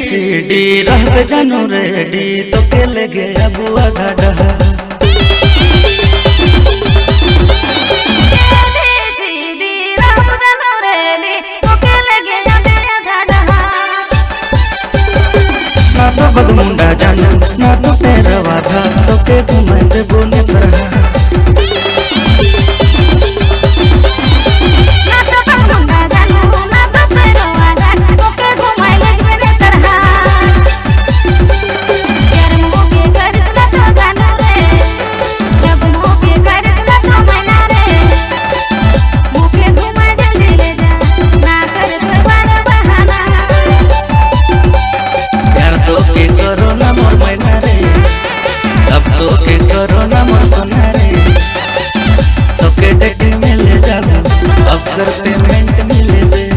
C D रह जानू ready तो के लगे अब आधा डहा ना तो बदमुंडा जानू ना तो तेरा वादा तो के घुमाए दे बोने तरह करो ना मोर सोना रे तो के डेटिंग में ले जाऊं अब कर पेमेंट मिले दे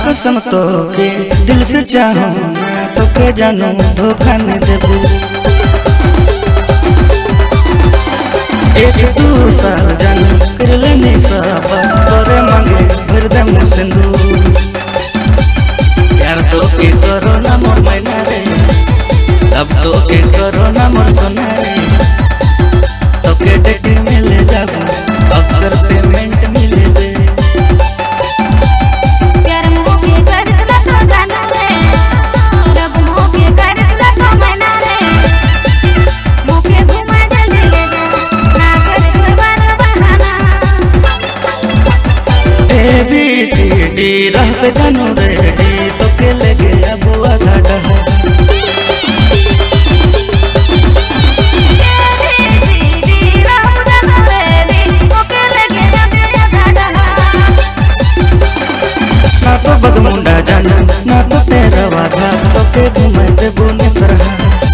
कसम तो के दिल से चाहूं तो के जानू धोखा नहीं देबू एक दू साल जानू कर लेने सब तोरे मांगे भर दे मोर सिंदूर यार तो के करो ना मोर मैना रे अब तो के करो ना मोर सोना रे तो के डेटिंग में ले जाऊं अब कर पेमेंट मिले दे ABCD रह जानू रेडी तो के लगे अब आधा डहा ना तो बदमुंडा जानू ना तो तेरा वादा तो के घुमाए दे बोने तरह